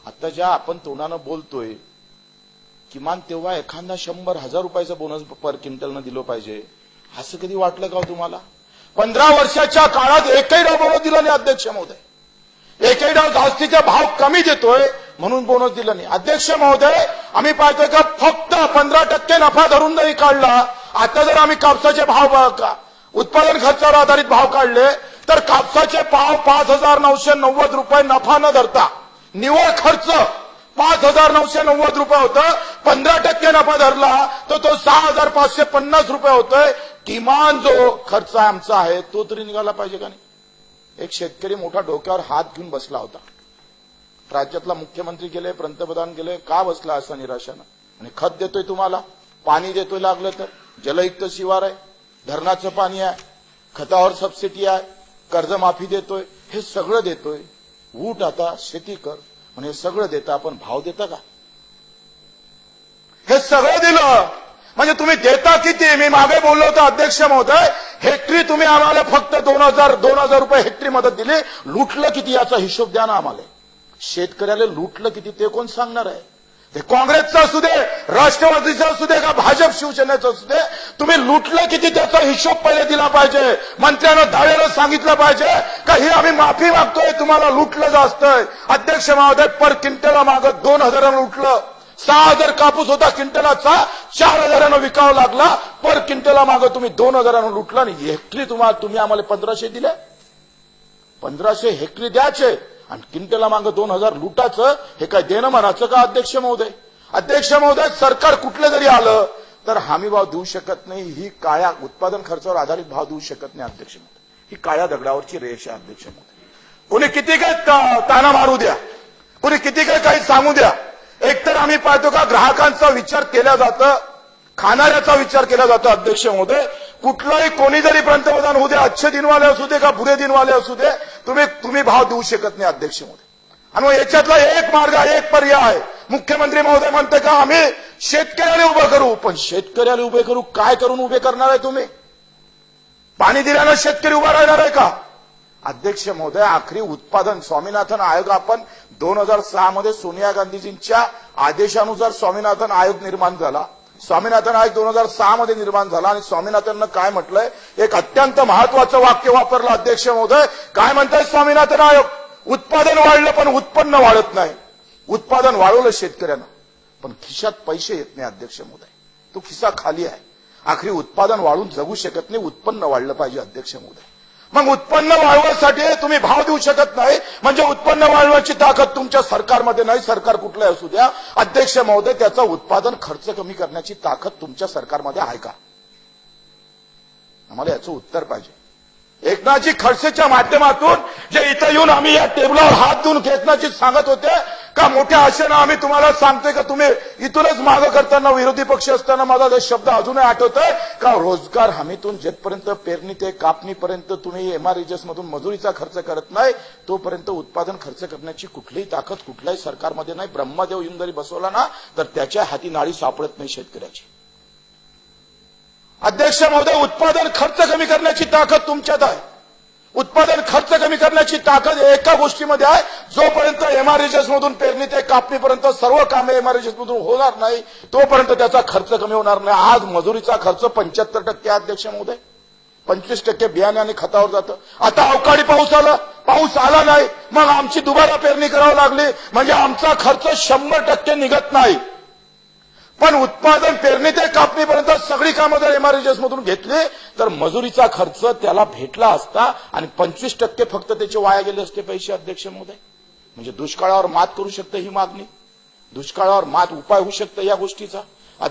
आता ज्या आपण तोंडानं बोलतोय किमान तेव्हा एखादा 100,000 रुपयाचा बोनस पर क्विंटलनं दिलं पाहिजे, असं कधी वाटलं का तुम्हाला? 15 वर्षाच्या काळात एकही डाव बोनस दिला नाही अध्यक्ष महोदय. एकही डाव जास्तीचा भाव कमी देतोय म्हणून बोनस दिला नाही. अध्यक्ष महोदय, आम्ही पाहतोय का फक्त 15% नफा धरून नाही काढला. आता जर आम्ही कापसाचे भाव उत्पादन खर्चावर आधारित भाव काढले तर कापसाचे भाव 5,990 रुपये नफा न धरता निव्वळ खर्च 5,990 रुपये होतं. 15% नफा धरला तर तो 6,550 रुपये होतोय. किमान जो खर्च आमचा आहे तो तरी निघाला पाहिजे का नाही? एक शेतकरी मोठा डोक्यावर हात घेऊन बसला होता. राज्यातला मुख्यमंत्री गेले, पंतप्रधान गेले, का बसला असा निराशानं? आणि खत देतोय तुम्हाला, पाणी देतोय, लागलं तर जलयुक्त शिवार आहे, धरणाचं पाणी आहे, खतावर सबसिडी आहे, कर्जमाफी देतोय, हे सगळं देतोय. ऊट आता शेती कर म्हणजे सगळं देता, आपण भाव देता का? हे सगळं दिलं म्हणजे तुम्ही देता किती? मी मागे बोललो होतो अध्यक्ष महोदय, हेक्टरी तुम्ही आम्हाला फक्त 2,000 रुपये हेक्टरी मदत दिली. लुटलं किती याचा हिशोब द्या ना आम्हाला. शेतकऱ्याला लुटलं किती ते कोण सांगणार आहे? ते काँग्रेसचं असू दे, राष्ट्रवादीचं असू दे का भाजप शिवसेनेचं असू दे, तुम्ही लुटलं किती त्याचा हिशोब पहिले दिला पाहिजे. मंत्र्यानं धावेला सांगितलं पाहिजे का ही आम्ही माफी मागतोय, तुम्हाला लुटलं जास्तंय. अध्यक्ष महोदय, पर क्विंटला मागं 2,000 लुटलं. 6,000 कापूस होता क्विंटलाचा, 4,000 विकावं लागला. पर क्विंटला मागं तुम्ही 2,000 लुटला आणि हेक्टरी तुम्ही आम्हाला 1,500 दिले. 1,500 हेक्टरी द्यायचे आणि क्विंटला मागं 2,000 लुटाचं, हे काय देणं म्हणायचं का अध्यक्ष महोदय? अध्यक्ष महोदय, सरकार कुठलं जरी आलं तर हमी भाव देऊ शकत नाही. ही काळ्या उत्पादन खर्चावर आधारित भाव देऊ शकत नाही अध्यक्ष महोदय. ही काळ्या दगडावरची रेष आहे अध्यक्ष महोदय. कोणी किती काय ताना मारू द्या, कोणी किती काही सांगू द्या, एकतर आम्ही पाहतो का ग्राहकांचा विचार केला जातं, खाणाऱ्याचा विचार केला जातो. अध्यक्ष महोदय, कुठलाही कोणी जरी पंतप्रधान होऊ दे, अच्छे दिनवाले असू दे का बुरे दिनवाले असू दे, तुम्ही भाव देऊ शकत नाही अध्यक्ष महोदय. आणि मग याच्यातला एक मार्ग, एक पर्याय आहे. मुख्यमंत्री महोदय म्हणते का आम्ही शेतकऱ्याला उभं करू, पण शेतकऱ्याला उभे करू काय करून उभे करणार आहे तुम्ही? पाणी दिल्यानं शेतकरी उभा राहणार आहे का? अध्यक्ष महोदय, आखरी उत्पादन स्वामीनाथन आयोग आपण 2006 मध्ये सोनिया गांधीजींच्या आदेशानुसार स्वामीनाथन आयोग निर्माण झाला. स्वामीनाथन आयोग 2006 मध्ये निर्माण झाला आणि स्वामीनाथननं काय म्हटलंय, एक अत्यंत महत्वाचं वाक्य वापरलं अध्यक्ष महोदय. काय म्हणताय स्वामीनाथन आयोग? उत्पादन वाढलं पण उत्पन्न वाढत नाही. उत्पादन वाढवलं शेतकऱ्यानं पण खिशात पैसे येत नाही अध्यक्ष महोदय. तो खिसा खाली आहे. आखरी उत्पादन वाढून जगू शकत नाही, उत्पन्न वाढलं पाहिजे अध्यक्ष महोदय. मग उत्पन्न वाढवण्यासाठी तुम्ही भाव देऊ शकत नाही म्हणजे उत्पन्न वाढवण्याची ताकद तुमच्या सरकारमध्ये नाही. सरकार कुठलंही असू द्या अध्यक्ष महोदय, त्याचा उत्पादन खर्च कमी करण्याची ताकद तुमच्या सरकारमध्ये आहे का? आम्हाला याचं उत्तर पाहिजे. एकनाथजी खडसेच्या माध्यमातून जे इथं येऊन आम्ही या टेबलावर हात देऊन घेतण्याची सांगत होते का मोठ्या आशेनं आम्ही तुम्हाला सांगतोय का तुम्ही इथूनच मागं करताना विरोधी पक्ष असताना माझा जो शब्द अजूनही आठवतोय का रोजगार हमीतून जेथपर्यंत पेरणी ते कापणीपर्यंत तुम्ही एमआरएचएस मधून मजुरीचा खर्च करत नाही तोपर्यंत उत्पादन खर्च करण्याची कुठलीही ताकद कुठल्याही सरकारमध्ये नाही. ब्रह्मदेव येऊन जरी बसवला ना तर त्याच्या हाती नाळी सापडत नाही शेतकऱ्याची. अध्यक्ष महोदय, उत्पादन खर्च कमी करण्याची ताकद तुमच्यात आहे. उत्पादन खर्च कमी करण्याची ताकद एका गोष्टीमध्ये आहे, जोपर्यंत एमआरएचएस मधून पेरणी ते कापणीपर्यंत सर्व कामे एमआरएचएस मधून होणार नाही तोपर्यंत त्याचा खर्च कमी होणार नाही. आज मजुरीचा खर्च 75% अध्यक्ष महोदय, 25% बियाणे आणि खतावर जातं. आता अवकाळी पाऊस आला नाही, मग आमची दुबारा पेरणी करावी लागली म्हणजे आमचा खर्च 100% निघत नाही. पण उत्पादन पेरणी ते कापणीपर्यंत सगळी कामं जर एमआरएचएस मधून घेतली तर मजुरीचा खर्च त्याला भेटला असता आणि 25% फक्त त्याचे वाया गेले असते पैसे अध्यक्ष महोदय. म्हणजे दुष्काळावर मात करू शकते ही मागणी, दुष्काळावर मात उपाय होऊ शकते या गोष्टीचा.